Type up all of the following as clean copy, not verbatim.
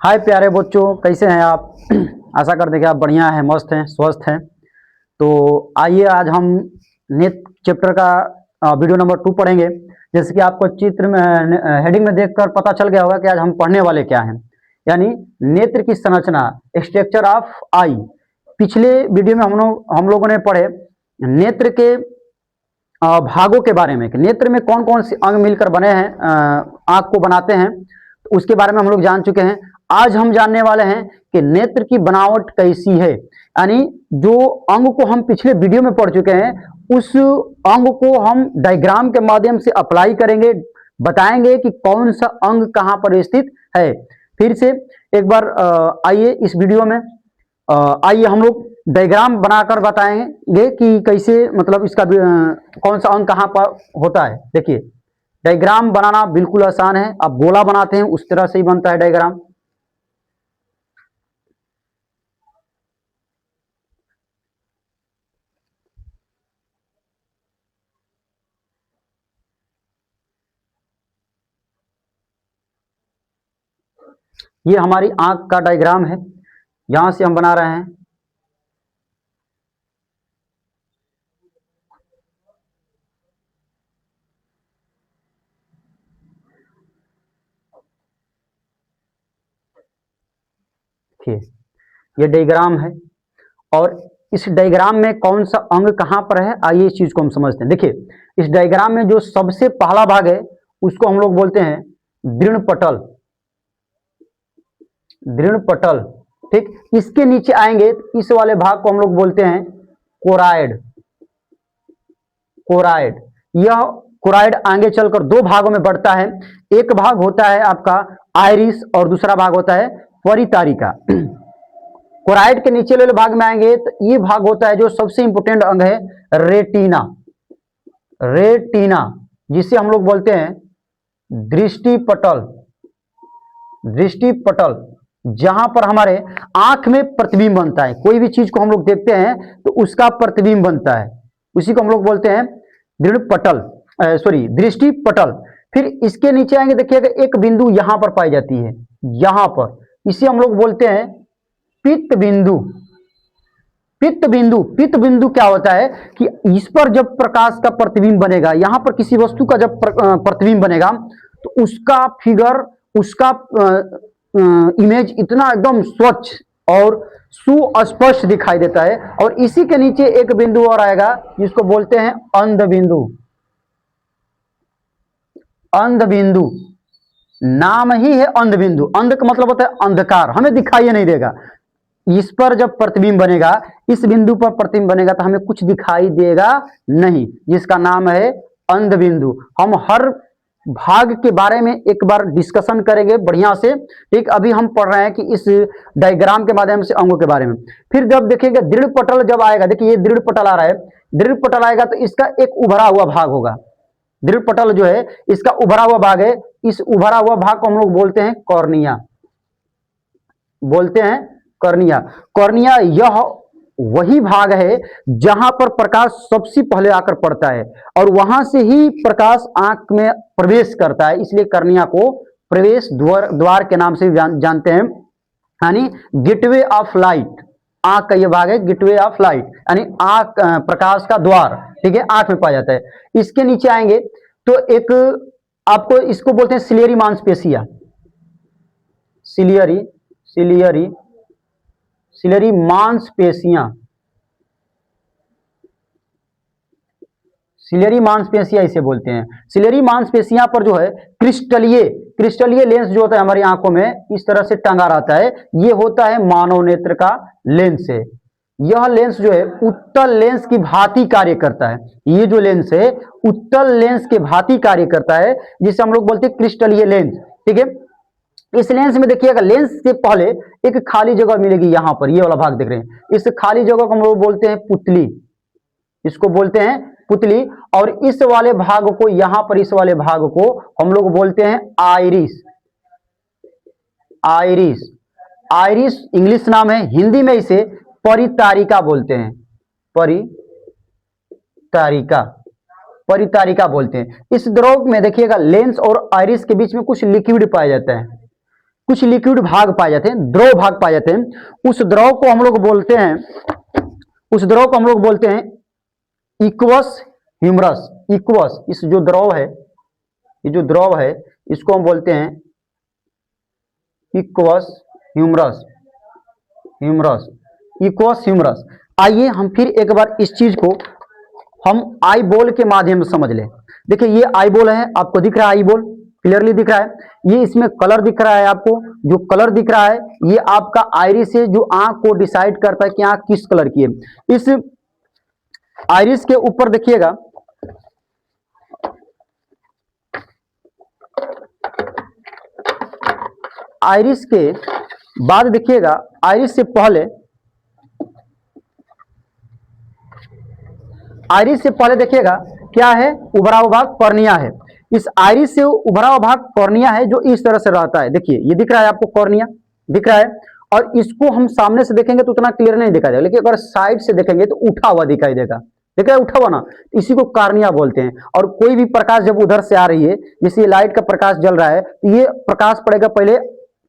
हाय प्यारे बच्चों, कैसे हैं आप? आशा करते हैं कि आप बढ़िया हैं, मस्त हैं, स्वस्थ हैं। तो आइए आज हम नेट चैप्टर का वीडियो नंबर 2 पढ़ेंगे। जैसे कि आपको चित्र में हेडिंग में देखकर पता चल गया होगा कि आज हम पढ़ने वाले क्या हैं, यानी नेत्र की संरचना, स्ट्रक्चर ऑफ आई। पिछले वीडियो में हम लोगों ने पढ़े नेत्र के भागों के बारे में कि नेत्र में कौन कौन से अंग मिलकर बने हैं, आंख को बनाते हैं, तो उसके बारे में हम लोग जान चुके हैं। आज हम जानने वाले हैं कि नेत्र की बनावट कैसी है, यानी जो अंग को हम पिछले वीडियो में पढ़ चुके हैं उस अंग को हम डायग्राम के माध्यम से अप्लाई करेंगे, बताएंगे कि कौन सा अंग कहाँ पर स्थित है। फिर से एक बार आइए इस वीडियो में आइए हम लोग डायग्राम बनाकर बताएंगे कि कैसे, मतलब इसका कौन सा अंग कहाँ पर होता है। देखिए, डायग्राम बनाना बिल्कुल आसान है। आप गोला बनाते हैं उस तरह से ही बनता है डायग्राम। ये हमारी आंख का डायग्राम है, यहां से हम बना रहे हैं। देखिए, ये डायग्राम है और इस डायग्राम में कौन सा अंग कहां पर है, आइए इस चीज को हम समझते हैं। देखिए, इस डायग्राम में जो सबसे पहला भाग है उसको हम लोग बोलते हैं दृढ़ पटल। दृढ़ पटल, ठीक। इसके नीचे आएंगे तो इस वाले भाग को हम लोग बोलते हैं कोराइड। कोराइड, यह कोराइड आगे चलकर दो भागों में बढ़ता है। एक भाग होता है आपका आइरिस और दूसरा भाग होता है परितारिका। कोराइड के नीचे वाले भाग में आएंगे तो ये भाग होता है जो सबसे इंपोर्टेंट अंग है, रेटिना। रेटिना, जिसे हम लोग बोलते हैं दृष्टि पटल। दृष्टि पटल, जहां पर हमारे आंख में प्रतिबिंब बनता है, कोई भी चीज को हम लोग देखते हैं तो उसका प्रतिबिंब बनता है, उसी को हम लोग बोलते हैं दृढ़ पटल, सॉरी दृष्टि पटल। फिर इसके नीचे आएंगे, देखिएगा एक बिंदु यहां पर पाई जाती है, यहां पर, इसे हम लोग बोलते हैं पित्त बिंदु। पित्त बिंदु, पित्त बिंदु क्या होता है कि इस पर जब प्रकाश का प्रतिबिंब बनेगा, यहां पर किसी वस्तु का जब प्रतिबिंब बनेगा तो उसका फिगर, उसका इमेज इतना एकदम स्वच्छ और सुस्पष्ट दिखाई देता है। और इसी के नीचे एक बिंदु और आएगा जिसको बोलते हैं अंध बिंदु। अंध बिंदु, नाम ही है अंध बिंदु। अंध का मतलब होता है अंधकार, हमें दिखाई नहीं देगा। इस पर जब प्रतिबिंब बनेगा, इस बिंदु पर प्रतिबिंब बनेगा तो हमें कुछ दिखाई देगा नहीं, जिसका नाम है अंध बिंदु। हम हर भाग के बारे में एक बार डिस्कशन करेंगे बढ़िया से, ठीक। अभी हम पढ़ रहे हैं कि इस डायग्राम के माध्यम से अंगों के बारे में। फिर जब देखेंगे दृढ़ पटल जब आएगा, देखिए ये दृढ़ पटल आ रहा है, दृढ़ पटल आएगा तो इसका एक उभरा हुआ भाग होगा। दृढ़ पटल जो है इसका उभरा हुआ भाग है, इस उभरा हुआ भाग को हम लोग बोलते हैं कॉर्निया। बोलते हैं कॉर्निया। कॉर्निया यह वही भाग है जहां पर प्रकाश सबसे पहले आकर पड़ता है और वहां से ही प्रकाश आंख में प्रवेश करता है, इसलिए कॉर्निया को प्रवेश द्वार के नाम से जानते हैं, यानी गेटवे ऑफ लाइट। आंख का यह भाग है गेटवे ऑफ लाइट, यानी आंख प्रकाश का द्वार, ठीक है, आंख में पाया जाता है। इसके नीचे आएंगे तो एक आपको इसको बोलते हैं सिलियरी मांसपेशिया। सिलियरी, सिलियरी, सिलियरी मांसपेशियां। सिलियरी मांसपेशियां इसे बोलते हैं। सिलियरी मांसपेशियां पर जो है क्रिस्टलीय, क्रिस्टलीय लेंस जो होता है हमारी आंखों में इस तरह से टंगा रहता है, ये होता है मानव नेत्र का लेंस है। यह लेंस जो है उत्तल लेंस की भांति कार्य करता है। ये जो लेंस है उत्तल लेंस के भांति कार्य करता है, जिसे हम लोग बोलते हैं क्रिस्टलीय लेंस, ठीक है। इस लेंस में देखिएगा, लेंस से पहले एक खाली जगह मिलेगी, यहां पर ये वाला भाग देख रहे हैं, इस खाली जगह को हम लोग बोलते हैं पुतली, इसको बोलते हैं पुतली। और इस वाले भाग को, यहां पर इस वाले भाग को हम लोग बोलते हैं आइरिस। आइरिस, आइरिस इंग्लिश नाम है, हिंदी में इसे परितारिका बोलते हैं। परितारिका, परितारिका बोलते हैं। इस द्रव में देखिएगा लेंस और आइरिस के बीच में कुछ लिक्विड पाया जाता है, कुछ लिक्विड भाग पाए जाते हैं, द्रव भाग पाए जाते हैं। उस द्रव को हम लोग बोलते हैं इक्वस ह्यूमरस। इक्वस, इस जो द्रव है, ये जो द्रव है इसको हम बोलते हैं इक्वस ह्यूमरस। Equals humerus. आइए हम फिर एक बार इस चीज को हम आई बॉल के माध्यम से समझ लें। देखिए ये आई बॉल है, आपको दिख रहा है आई बॉल, क्लियरली दिख रहा है। ये इसमें कलर दिख रहा है आपको, जो कलर दिख रहा है ये आपका आइरिस है, जो आंख को डिसाइड करता है कि आंख किस कलर की है। इस आइरिस के ऊपर देखिएगा, आइरिस के बाद देखिएगा, आइरिस से पहले देखिएगा क्या है, उभरा हुआ भाग कॉर्निया है। इस आइरिस से उभरा हुआ भाग कॉर्निया है, जो इस तरह से रहता है। देखिए ये दिख रहा है आपको, कॉर्निया दिख रहा है। और इसको हम सामने से देखेंगे तो उतना क्लियर नहीं दिखाई देगा, लेकिन अगर साइड से देखेंगे तो उठा हुआ दिखाई देगा। देखा है उठा हुआ ना, इसी को कार्निया बोलते हैं। और कोई भी प्रकाश जब उधर से आ रही है, जैसे लाइट का प्रकाश जल रहा है, तो ये प्रकाश पड़ेगा पहले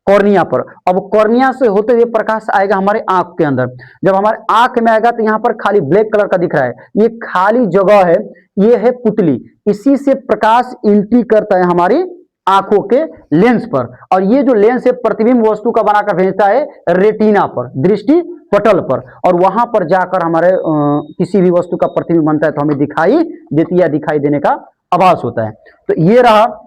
कॉर्निया पर। अब कॉर्निया से होते हुए प्रकाश आएगा हमारे आंख के अंदर। जब हमारे आंख में आएगा तो यहाँ पर खाली ब्लैक कलर का दिख रहा है, ये खाली जगह है, ये है पुतली। इसी से प्रकाश एंट्री करता है हमारी आंखों के लेंस पर। और ये जो लेंस है प्रतिबिंब वस्तु का बनाकर भेजता है रेटिना पर, दृष्टि पटल पर। और वहां पर जाकर हमारे किसी भी वस्तु का प्रतिबिंब बनता है तो हमें दिखाई देती है, दिखाई देने का आभास होता है। तो ये रहा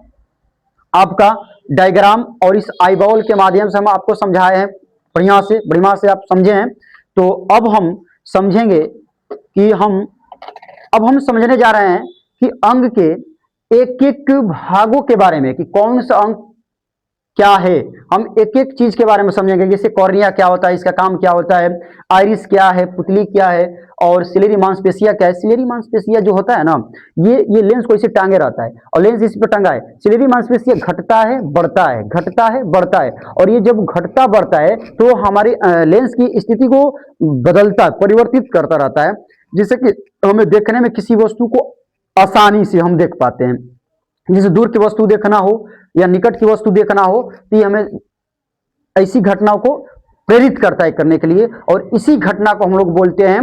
आपका डायग्राम, और इस आईबॉल के माध्यम से हम आपको समझाए हैं, बढ़िया से आप समझे हैं। तो अब हम समझेंगे कि अब हम समझने जा रहे हैं कि अंग के एक एक भागों के बारे में, कि कौन सा अंग क्या है। हम एक एक चीज के बारे में समझेंगे, जैसे कॉर्निया क्या होता है, इसका काम क्या होता है, आइरिस क्या है, पुतली क्या है, और सिलेरी मांसपेशिया क्या है। सिलेरी मांसपेशिया जो होता है ना, ये लेंस को इसे टांगे रहता है और लेंस इस पर टंगा है। सिलेरी मांसपेशिया घटता है बढ़ता है, घटता है बढ़ता है। और ये जब घटता बढ़ता है तो हमारी लेंस की स्थिति को बदलता, परिवर्तित करता रहता है, जिससे कि हमें देखने में किसी वस्तु को आसानी से हम देख पाते हैं। जैसे दूर की वस्तु देखना हो या निकट की वस्तु देखना हो, तो ये हमें ऐसी घटनाओं को प्रेरित करता है करने के लिए। और इसी घटना को हम लोग बोलते हैं,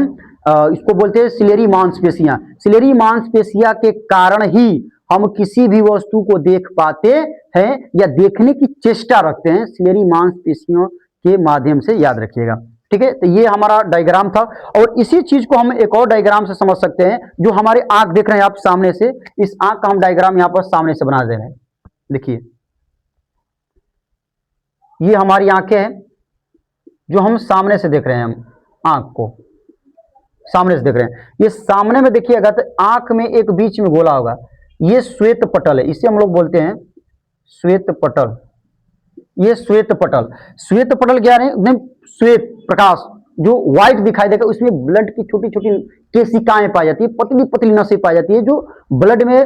इसको बोलते हैं सिलेरी मांसपेशियां। सिलेरी मांसपेशिया के कारण ही हम किसी भी वस्तु को देख पाते हैं या देखने की चेष्टा रखते हैं, सिलेरी मांसपेशियों के माध्यम से, याद रखिएगा। ठीक है, तो ये हमारा डायग्राम था। और इसी चीज को हम एक और डायग्राम से समझ सकते हैं, जो हमारे आंख देख रहे हैं आप सामने से, इस आंख का हम डायग्राम यहाँ पर सामने से बना दे रहे हैं। देखिए ये हमारी आंखें हैं, जो हम सामने से देख रहे हैं, हम आंख को सामने से देख रहे हैं। ये सामने में देखिएगा तो आंख में एक बीच में गोला होगा, ये श्वेत पटल है, इसे हम लोग बोलते हैं श्वेत पटल। ये श्वेत पटल क्या है, एकदम श्वेत प्रकाश जो व्हाइट दिखाई देगा, उसमें ब्लड की छोटी छोटी केशिकाएं पाई जाती है, पतली पतली नसें पाई जाती है, जो ब्लड में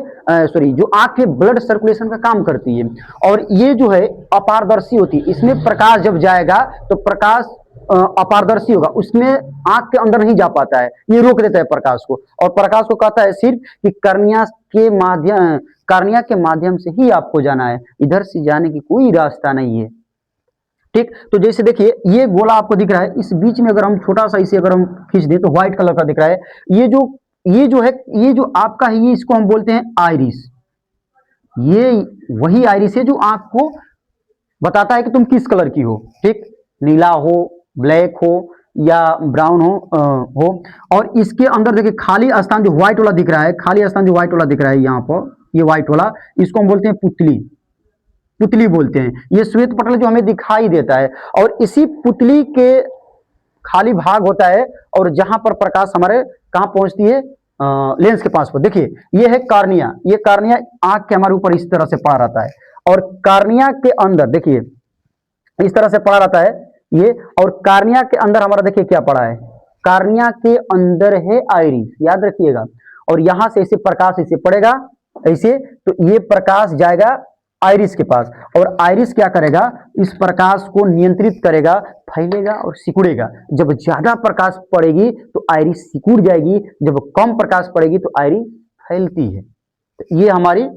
जो आंख के ब्लड सर्कुलेशन का काम करती है। और ये जो है अपारदर्शी होती है, इसमें प्रकाश जब जाएगा तो प्रकाश अपारदर्शी होगा, उसमें आंख के अंदर नहीं जा पाता है, ये रोक देता है प्रकाश को। और प्रकाश को कहता है सिर्फ कि कार्निया के माध्यम से ही आपको जाना है, इधर से जाने की कोई रास्ता नहीं है। ठीक, तो जैसे देखिए ये गोला आपको दिख रहा है, इस बीच में अगर हम छोटा सा इसे अगर हम खींच दें तो व्हाइट कलर का दिख रहा है। ये जो है, ये जो आपका है, ये इसको हम बोलते हैं आइरिस। ये वही आइरिस है जो आंख को बताता है कि तुम किस कलर की हो। ठीक, नीला हो, ब्लैक हो या ब्राउन हो। और इसके अंदर देखिए खाली स्थान जो व्हाइट वाला दिख रहा है, खाली स्थान जो व्हाइट वाला दिख रहा है यहाँ पर, ये व्हाइट वाला, इसको हम बोलते हैं पुतली बोलते हैं। ये श्वेत पटल जो हमें दिखाई देता है, और इसी पुतली के खाली भाग होता है, और जहां पर प्रकाश हमारे कहां पहुंचती है, लेंस के पास पर। देखिए ये है कार्निया, ये कार्निया आंख के हमारे ऊपर इस तरह से पड़ा रहता है, और कार्निया के अंदर देखिए इस तरह से पड़ा रहता है ये। और कार्निया के अंदर हमारा देखिए क्या पड़ा है, कार्निया के अंदर है आइरिस, याद रखिएगा। और यहां से ऐसे प्रकाश इसे पड़ेगा ऐसे, तो ये प्रकाश जाएगा आइरिस के पास, और आइरिस क्या करेगा, इस प्रकाश को नियंत्रित करेगा, फैलेगा और सिकुड़ेगा। जब ज्यादा प्रकाश पड़ेगी तो आइरिस सिकुड़ जाएगी, जब कम प्रकाश पड़ेगी तो आइरिस फैलती है। तो ये हमारी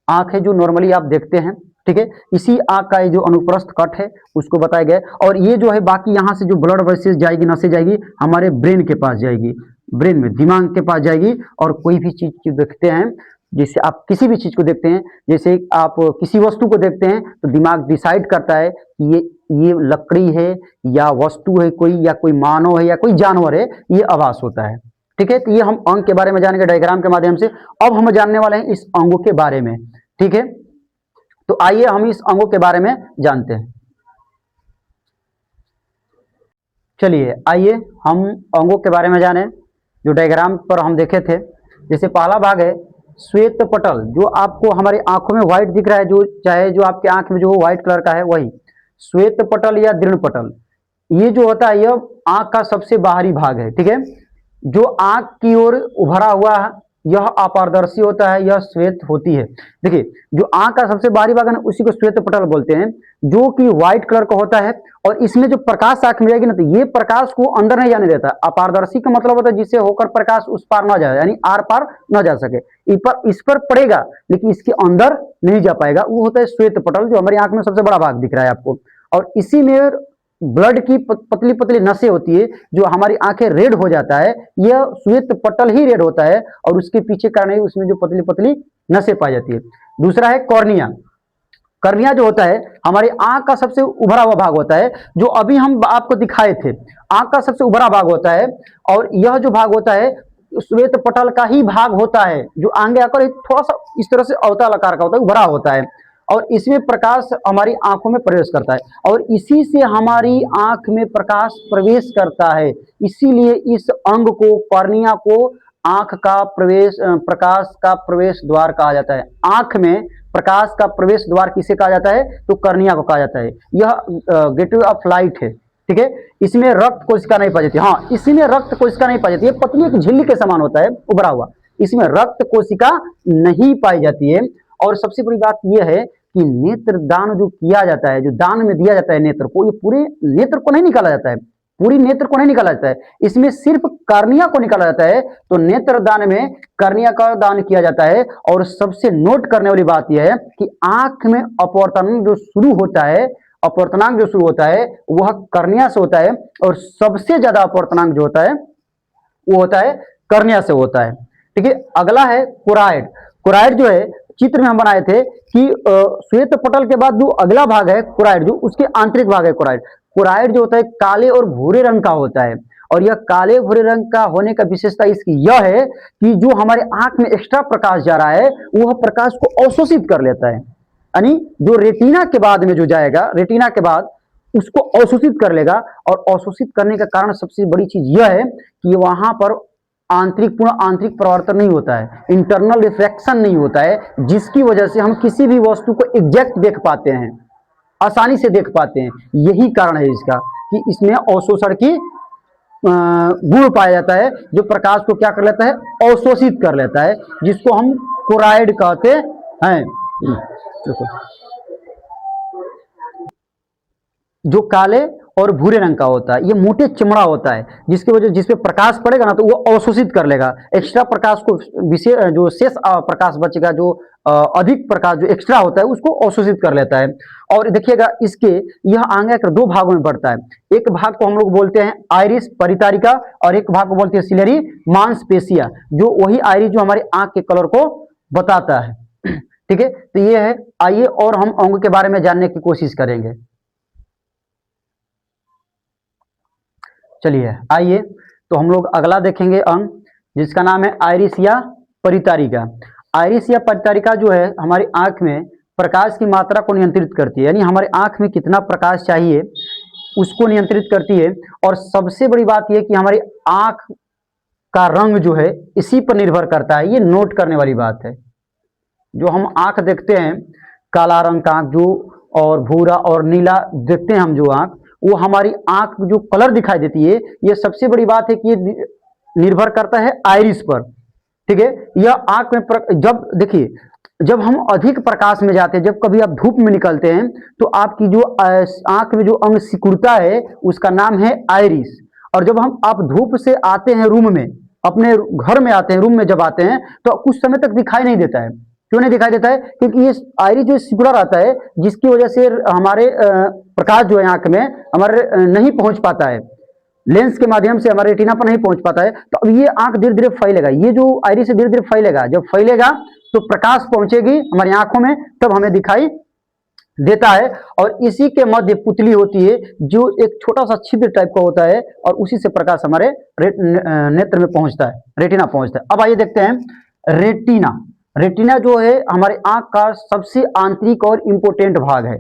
आंख है जो नॉर्मली आप देखते हैं। ठीक है। इसी आंख का ये जो अनुप्रस्थ कट है उसको बताया गया है। और ये जो है बाकी यहाँ से जो ब्लड वेसल्स जाएगी, नसें जाएगी, हमारे ब्रेन के पास जाएगी, ब्रेन में, दिमाग के पास जाएगी। और कोई भी चीज जो देखते हैं, जैसे आप किसी भी चीज को देखते हैं, जैसे आप किसी वस्तु को देखते हैं तो दिमाग डिसाइड करता है कि ये लकड़ी है या वस्तु है कोई, या कोई मानव है या कोई जानवर है, ये आभास होता है। ठीक है, तो ये हम अंग के बारे में जानेंगे डायग्राम के माध्यम से। अब हम जानने वाले हैं इस अंगों के बारे में। ठीक है, तो आइए हम इस अंगों के बारे में जानते हैं। चलिए आइए हम अंगों के बारे में जानें जो डायग्राम पर हम देखे थे। जैसे पहला भाग है श्वेत पटल, जो आपको हमारी आंखों में व्हाइट दिख रहा है, जो चाहे जो आपके आंख में जो व्हाइट कलर का है वही श्वेत पटल या दृढ़ पटल। ये जो होता है यह आंख का सबसे बाहरी भाग है। ठीक है, जो आंख की ओर उभरा हुआ है यह अपारदर्शी होता है, यह श्वेत होती है। देखिए, जो आंख का सबसे बाहरी भाग है ना उसी को श्वेत पटल बोलते हैं, जो कि व्हाइट कलर का होता है। और इसमें जो प्रकाश आंख में जाएगी ना, तो ये प्रकाश को अंदर नहीं जाने देता। अपारदर्शी का मतलब होता है जिससे होकर प्रकाश उस पार न जाए, यानी आर पार न जा सके। इस पर पड़ेगा लेकिन इसके अंदर नहीं जा पाएगा, वो होता है श्वेत पटल, जो हमारी आंख में सबसे बड़ा भाग दिख रहा है आपको। और इसी में ब्लड की पतली पतली नसें होती है, जो हमारी आंखें रेड हो जाता है, यह श्वेत पटल ही रेड होता है। और उसके पीछे कारण है उसमें जो पतली पतली नसें पाई जाती है। दूसरा है कॉर्निया। कॉर्निया जो होता है हमारी आंख का सबसे उभरा हुआ भाग होता है, जो अभी हम आपको दिखाए थे, आंख का सबसे उभरा भाग होता है। और यह जो भाग होता है श्वेत पटल का ही भाग होता है, जो आगे आकर थोड़ा सा इस तरह से अवतल आकार का होता है, उभरा होता है। और इसमें प्रकाश हमारी आंखों में प्रवेश करता है, और इसी से हमारी आंख में प्रकाश प्रवेश करता है। इसीलिए इस अंग को, कॉर्निया को, आंख का प्रकाश का प्रवेश द्वार कहा जाता है। आंख में प्रकाश का प्रवेश द्वार किसे कहा जाता है? तो कॉर्निया को कहा जाता है। यह गेटवे ऑफ लाइट है। ठीक है, इसमें रक्त कोशिका नहीं पाई जाती। हाँ, इसमें रक्त कोशिका नहीं पाई जाती है, पतली एक झिल्ली के समान होता है, उभरा हुआ। इसमें रक्त कोशिका नहीं पाई जाती है। और सबसे बड़ी बात यह है कि नेत्र दान जो किया जाता है, जो दान में दिया जाता है नेत्र को, ये पूरे नेत्र को नहीं निकाला जाता है, पूरी नेत्र को नहीं निकाला जाता है, इसमें सिर्फ कॉर्निया को निकाला जाता है। तो नेत्र दान में कॉर्निया का दान किया जाता है। और सबसे नोट करने वाली बात यह है कि आंख में अपवर्तनांक जो शुरू होता है, अपवर्तनांक जो शुरू होता है वह कॉर्निया से होता है। और सबसे ज्यादा अपवर्तनांक जो होता है वो होता है कॉर्निया से होता है। ठीक है, अगला है कोराइड। कोराइड जो है चित्र में हम बनाए थे कि श्वेत पटल के बाद जो अगला भाग है कोराइड, जो उसके आंतरिक भाग है कोराइड। कोराइड जो होता है काले और भूरे रंग का होता है। और यह काले भूरे रंग का होने का विशेषता इसकी यह है कि जो हमारे आंख में एक्स्ट्रा प्रकाश जा रहा है वह प्रकाश को अवशोषित कर लेता है, यानी जो रेटिना के बाद में जो जाएगा, रेटिना के बाद उसको अवशोषित कर लेगा। और अवशोषित करने का कारण सबसे बड़ी चीज यह है कि वहां पर पूर्ण आंतरिक प्रवर्तन नहीं होता है, इंटरनल रिफ्रैक्शन नहीं होता है, जिसकी वजह से हम किसी भी वस्तु को एग्जैक्ट देख पाते हैं, आसानी से देख पाते हैं। यही कारण है इसका कि इसमें अवशोषण की गुण पाया जाता है, जो प्रकाश को क्या कर लेता है? अवशोषित कर लेता है, जिसको हम कोराइड कहते हैं। जो काले और भूरे रंग का होता है, ये मोटे चमड़ा होता है, जिसकी वजह जिस पे प्रकाश पड़ेगा ना तो वो अवशोषित कर लेगा। एक्स्ट्रा प्रकाश को विशेष जो शेष प्रकाश बचेगा, जो अधिक प्रकाश जो एक्स्ट्रा होता है उसको अवशोषित कर लेता है। और देखिएगा इसके यह आगे कर दो भागों में बढ़ता है। एक भाग को हम लोग बोलते हैं आइरिस परितारिका, और एक भाग को बोलते हैं सिलेरी मांसपेशिया, जो वही आइरिस जो हमारे आंख के कलर को बताता है। ठीक है, तो ये है। आइए और हम अंग के बारे में जानने की कोशिश करेंगे। चलिए आइए, तो हम लोग अगला देखेंगे अंग, जिसका नाम है आइरिस या परितारिका। आइरिस या परितारिका जो है हमारी आंख में प्रकाश की मात्रा को नियंत्रित करती है, यानी हमारे आंख में कितना प्रकाश चाहिए उसको नियंत्रित करती है। और सबसे बड़ी बात यह कि हमारी आंख का रंग जो है इसी पर निर्भर करता है। ये नोट करने वाली बात है। जो हम आंख देखते हैं, काला रंग का आंख जो, और भूरा और नीला देखते हैं हम जो आंख, वो हमारी आंख जो कलर दिखाई देती है, ये सबसे बड़ी बात है कि ये निर्भर करता है आइरिस पर। ठीक है, यह आंख में जब देखिए, जब हम अधिक प्रकाश में जाते हैं, जब कभी आप धूप में निकलते हैं, तो आपकी जो आंख में जो अंग सिकुड़ता है उसका नाम है आइरिस। और जब आप धूप से आते हैं रूम में, अपने घर में आते हैं, रूम में जब आते हैं तो कुछ समय तक दिखाई नहीं देता है, क्यों नहीं दिखाई देता है? क्योंकि ये आइरिस जो सिकुड़ा रहता है, जिसकी वजह से हमारे प्रकाश जो है आंख में हमारे नहीं पहुंच पाता है, लेंस के माध्यम से हमारे रेटिना पर नहीं पहुंच पाता है। तो अब ये आंख धीरे धीरे फैलेगा, ये जो आइरिस धीरे धीरे फैलेगा, जब फैलेगा तो प्रकाश पहुंचेगी हमारी आंखों में, तब हमें दिखाई देता है। और इसी के मध्य पुतली होती है, जो एक छोटा सा छिद्र टाइप का होता है, और उसी से प्रकाश हमारे नेत्र में पहुंचता है, रेटिना पहुंचता है। अब आइए देखते हैं रेटिना। रेटिना जो है हमारे आंख का सबसे आंतरिक और इम्पोर्टेंट भाग है,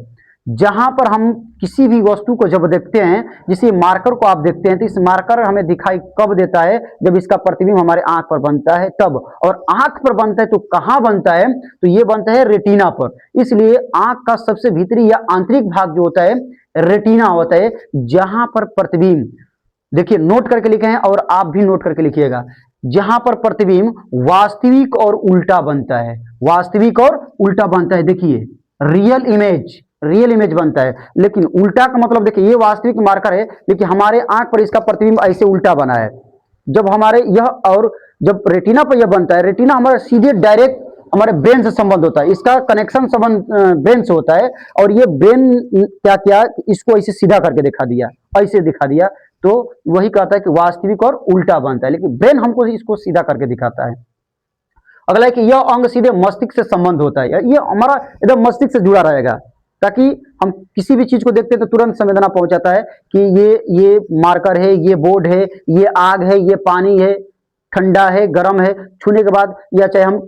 जहां पर हम किसी भी वस्तु को जब देखते हैं, जिसे मार्कर को आप देखते हैं, तो इस मार्कर हमें दिखाई कब देता है? जब इसका प्रतिबिंब हमारे आंख पर बनता है तब। और आंख पर बनता है तो कहां बनता है? तो ये बनता है रेटिना पर। इसलिए आंख का सबसे भीतरी या आंतरिक भाग जो होता है रेटिना होता है, जहां पर प्रतिबिंब, देखिए नोट करके लिखे हैं और आप भी नोट करके लिखिएगा, जहां पर प्रतिबिंब वास्तविक और उल्टा बनता है, वास्तविक और उल्टा बनता है। देखिए रियल इमेज बनता है, लेकिन उल्टा का मतलब देखिए ये वास्तविक मार्कर है, लेकिन हमारे आंख पर इसका प्रतिबिंब ऐसे उल्टा बना है। जब हमारे यह और जब रेटिना पर यह बनता है, रेटिना हमारा सीधे डायरेक्ट हमारे ब्रेन से संबंध होता है, इसका कनेक्शन संबंध ब्रेन से होता है। और ये ब्रेन क्या किया, इसको ऐसे सीधा करके दिखा दिया, ऐसे दिखा दिया, तो वही कहता है कि वास्तविक और उल्टा बनता है, लेकिन ब्रेन हमको इसको सीधा करके दिखाता है। अगला है कि यह अंग सीधे मस्तिष्क से संबंध होता है, ये हमारा एकदम मस्तिष्क से जुड़ा रहेगा, ताकि हम किसी भी चीज को देखते हैं तो तुरंत संवेदना पहुंचाता है कि ये मार्कर है, ये बोर्ड है, ये आग है, ये पानी है, ठंडा है, गर्म है, छूने के बाद, या चाहे हम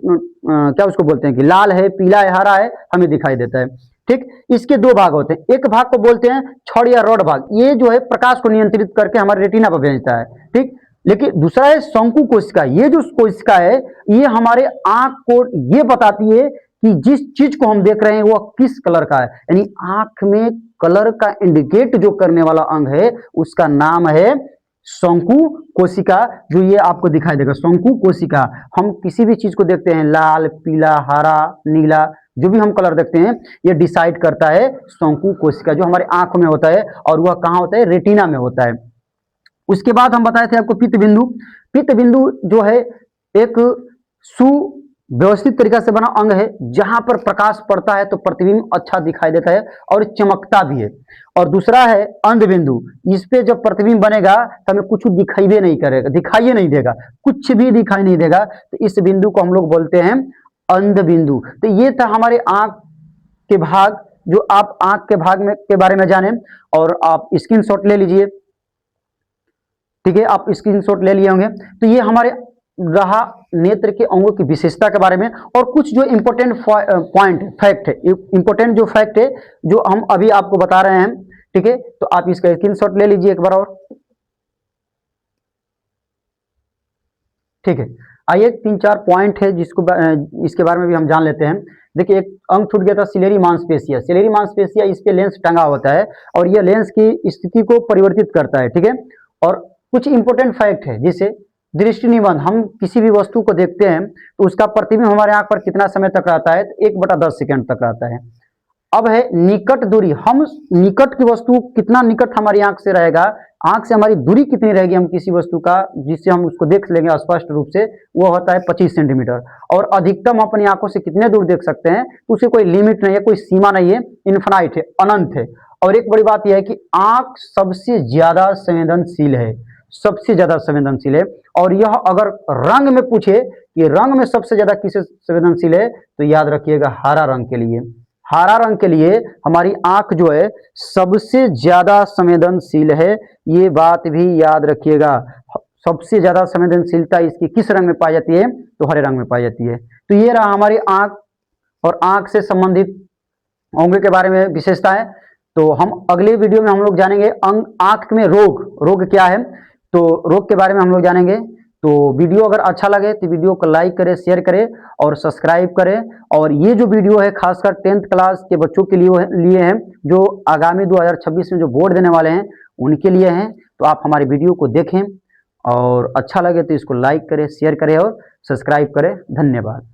क्या उसको बोलते हैं कि लाल है, पीला है, हरा है, हमें दिखाई देता है। ठीक, इसके दो भाग होते हैं, एक भाग को बोलते हैं छड़ या रॉड भाग, ये जो है प्रकाश को नियंत्रित करके हमारे रेटिना पर भेजता है। ठीक, लेकिन दूसरा है शंकु कोशिका, ये जो कोशिका है ये हमारे आंख को ये बताती है कि जिस चीज को हम देख रहे हैं वह किस कलर का है, यानी आंख में कलर का इंडिकेट जो करने वाला अंग है उसका नाम है शंकु कोशिका, जो ये आपको दिखाई देगा शंकु कोशिका। हम किसी भी चीज को देखते हैं, लाल, पीला, हरा, नीला, जो भी हम कलर देखते हैं, ये डिसाइड करता है शंकु कोशिका, जो हमारे आंखों में होता है, और वह कहाँ होता है? रेटिना में होता है। उसके बाद हम बताए थे आपको पित्त बिंदु। पित्त बिंदु जो है एक सुव्यवस्थित तरीका से बना अंग है, जहां पर प्रकाश पड़ता है तो प्रतिबिंब अच्छा दिखाई देता है और चमकता भी है। और दूसरा है अंध बिंदु, इस पे जब प्रतिबिंब बनेगा तो हमें कुछ दिखाई नहीं करेगा, दिखाई नहीं देगा, कुछ भी दिखाई नहीं देगा, तो इस बिंदु को हम लोग बोलते हैं अंध बिंदु। तो ये था हमारे आंख के भाग, जो आप आंख के भाग में के बारे में जाने, और आप स्क्रीनशॉट ले लीजिए। ठीक है, आप स्क्रीनशॉट ले लिए होंगे। तो ये हमारे रहा नेत्र के अंगों की विशेषता के बारे में, और कुछ जो इंपॉर्टेंट पॉइंट फैक्ट है, इंपॉर्टेंट जो फैक्ट है जो हम अभी आपको बता रहे हैं। ठीक है, तो आप इसका स्क्रीनशॉट ले लीजिए एक बार और। ठीक है, आइए 3-4 पॉइंट है जिसको इसके बारे में भी हम जान लेते हैं। देखिए, एक अंग छूट गया था सिलेरी मांसपेशिया। सिलेरी मांसपेशिया, इस पे लेंस टंगा होता है और यह लेंस की स्थिति को परिवर्तित करता है। ठीक है, और कुछ इंपॉर्टेंट फैक्ट है, जिसे दृष्टि निबंध, हम किसी भी वस्तु को देखते हैं तो उसका प्रतिबिंब हमारे आंख पर कितना समय तक रहता है? तो 1/10 सेकंड तक रहता है। अब है निकट दूरी, हम निकट की वस्तु कितना निकट हमारी आंख से रहेगा, आंख से हमारी दूरी कितनी रहेगी हम किसी वस्तु का, जिससे हम उसको देख लेंगे स्पष्ट रूप से, वो होता है 25 सेंटीमीटर। और अधिकतम अपनी आंखों से कितने दूर देख सकते हैं, तो उसे कोई लिमिट नहीं है, कोई सीमा नहीं है, इन्फिनाइट है, अनंत है। और एक बड़ी बात यह है कि आंख सबसे ज्यादा संवेदनशील है, सबसे ज्यादा संवेदनशील है। और यह अगर रंग में पूछे कि रंग में सबसे ज्यादा किसे संवेदनशील है, तो याद रखिएगा हरा रंग के लिए, हरा रंग के लिए हमारी आंख जो है सबसे ज्यादा संवेदनशील है। ये बात भी याद रखिएगा, सबसे ज्यादा संवेदनशीलता इसकी किस रंग में पाई जाती है? तो हरे रंग में पाई जाती है। तो ये रहा हमारी आंख और आंख से संबंधित अंगों के बारे में विशेषताएं। तो हम अगले वीडियो में हम लोग जानेंगे आंख में रोग क्या है, तो रोग के बारे में हम लोग जानेंगे। तो वीडियो अगर अच्छा लगे तो वीडियो को लाइक करें, शेयर करें और सब्सक्राइब करें। और ये जो वीडियो है खासकर 10th क्लास के बच्चों के लिए हैं, जो आगामी 2026 में जो बोर्ड देने वाले हैं उनके लिए हैं। तो आप हमारे वीडियो को देखें और अच्छा लगे तो इसको लाइक करें, शेयर करें और सब्सक्राइब करें। धन्यवाद।